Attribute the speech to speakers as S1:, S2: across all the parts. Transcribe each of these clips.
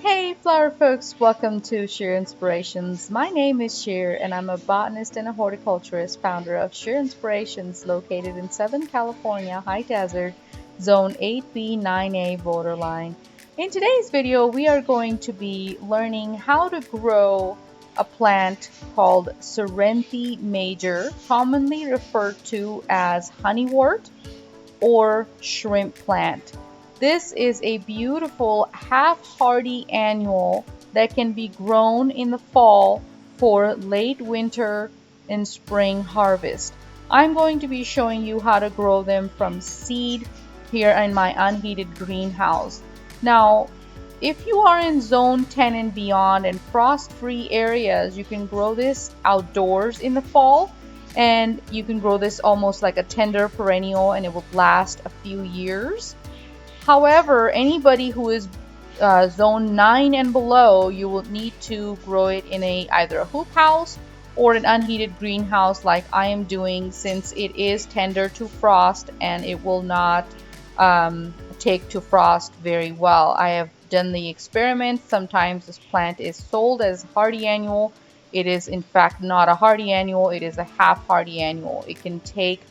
S1: Hey flower folks, welcome to Sheer Inspirations. My name is Sheer and I'm a botanist and a horticulturist, founder of Sheer Inspirations located in Southern California, high desert, zone 8B 9A borderline. In today's video, we are going to be learning how to grow a plant called Cerinthe major, commonly referred to as Honeywort or shrimp plant. This is a beautiful half-hardy annual that can be grown in the fall for late winter and spring harvest. I'm going to be showing you how to grow them from seed here in my unheated greenhouse. Now, if you are in zone 10 and beyond and frost-free areas, you can grow this outdoors in the fall, and you can grow this almost like a tender perennial and it will last a few years. However, anybody who is zone 9 and below, you will need to grow it in either a hoop house or an unheated greenhouse like I am doing, since it is tender to frost and it will not take to frost very well. I have done the experiment. Sometimes this plant is sold as hardy annual. It is in fact not a hardy annual, it is a half hardy annual. It can take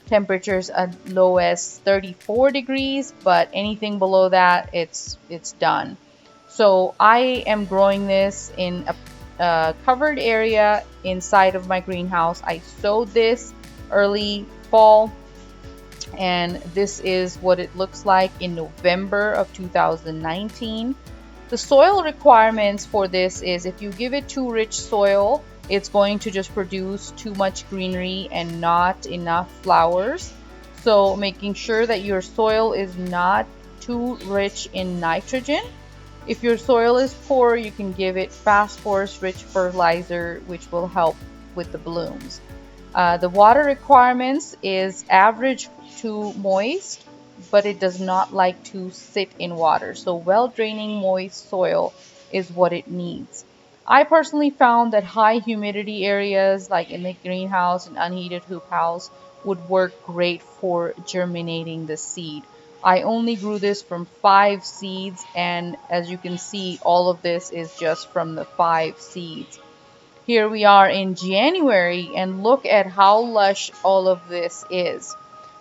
S1: temperatures as low as 34 degrees, but anything below that, it's done. So I am growing this in a covered area inside of my greenhouse. I sowed this early fall, and this is what it looks like in November of 2019. The soil requirements for this is, if you give it too rich soil, it's going to just produce too much greenery and not enough flowers. So making sure that your soil is not too rich in nitrogen. If your soil is poor, you can give it phosphorus rich fertilizer, which will help with the blooms. The water requirements is average to moist, but it does not like to sit in water. So well draining moist soil is what it needs. I personally found that high humidity areas like in the greenhouse and unheated hoop house would work great for germinating the seed. I only grew this from 5 seeds, and as you can see, all of this is just from the 5 seeds. Here we are in January, and look at how lush all of this is.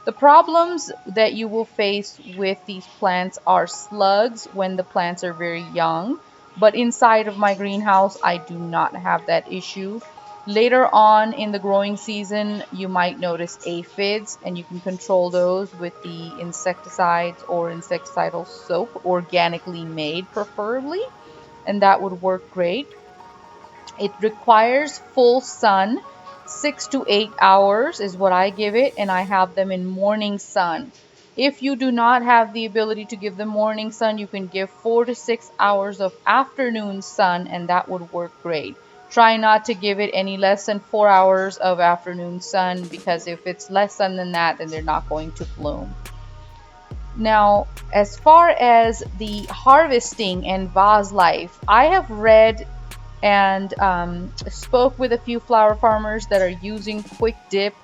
S1: The problems that you will face with these plants are slugs when the plants are very young. But inside of my greenhouse, I do not have that issue. Later on in the growing season, you might notice aphids, and you can control those with the insecticides or insecticidal soap, organically made preferably, and that would work great. It requires full sun, 6 to 8 hours is what I give it, and I have them in morning sun. If you do not have the ability to give them morning sun, you can give 4 to 6 hours of afternoon sun, and that would work great. Try not to give it any less than 4 hours of afternoon sun, because if it's less sun than that, then they're not going to bloom. Now, as far as the harvesting and vase life, I have read and spoke with a few flower farmers that are using quick dip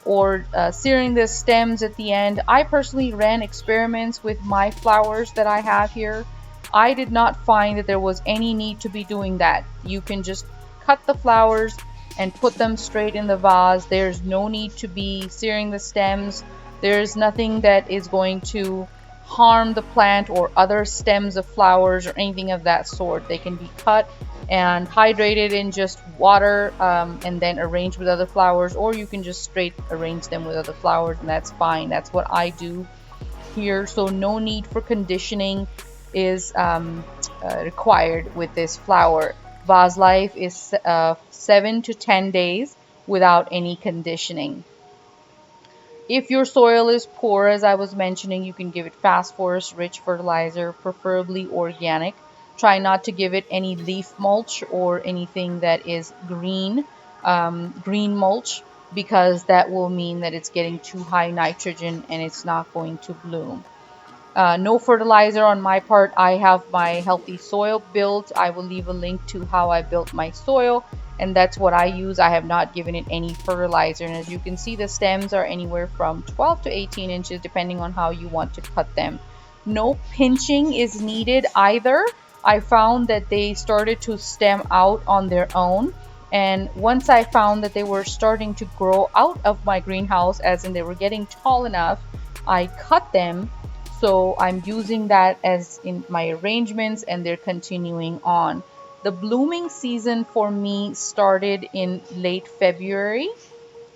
S1: or searing the stems at the end. I personally ran experiments with my flowers that I have here. I did not find that there was any need to be doing that. You can just cut the flowers and put them straight in the vase. There's no need to be searing the stems. There's nothing that is going to harm the plant or other stems of flowers or anything of that sort. They can be cut and hydrated in just water and then arranged with other flowers, or you can just straight arrange them with other flowers, and that's fine. That's what I do here. So no need for conditioning is required with this flower. Vase life is 7 to 10 days without any conditioning. If your soil is poor, as I was mentioning, you can give it phosphorus rich fertilizer, preferably organic. Try not to give it any leaf mulch or anything that is green mulch, because that will mean that it's getting too high nitrogen and it's not going to bloom. No fertilizer on my part. I have my healthy soil built. I will leave a link to how I built my soil, and that's what I use. I have not given it any fertilizer, and as you can see, the stems are anywhere from 12 to 18 inches depending on how you want to cut them. No pinching is needed either. I found that they started to stem out on their own. And once I found that they were starting to grow out of my greenhouse, as in they were getting tall enough, I cut them. So I'm using that as in my arrangements, and they're continuing on. The blooming season for me started in late February,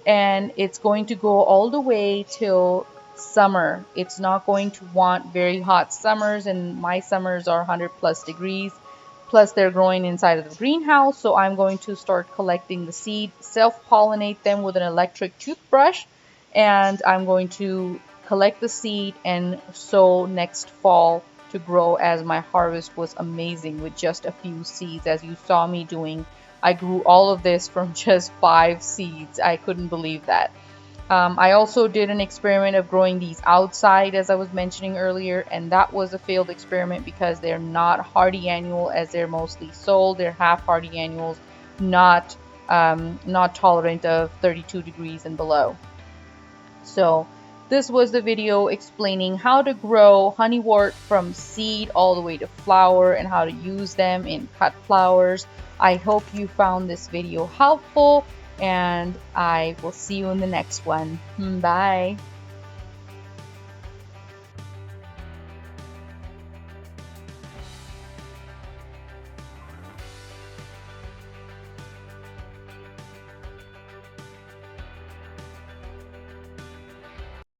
S1: and it's going to go all the way till summer. It's not going to want very hot summers, and my summers are 100 plus degrees. Plus, they're growing inside of the greenhouse, so I'm going to start collecting the seed, self-pollinate them with an electric toothbrush, and I'm going to collect the seed and sow next fall to grow, as my harvest was amazing with just a few seeds, as you saw me doing. I grew all of this from just 5 seeds. I couldn't believe that. I also did an experiment of growing these outside, as I was mentioning earlier, and that was a failed experiment because they're not hardy annual, as they're mostly sold. They're half hardy annuals, not tolerant of 32 degrees and below. So this was the video explaining how to grow honeywort from seed all the way to flower, and how to use them in cut flowers. I hope you found this video helpful, and I will see you in the next one. Bye.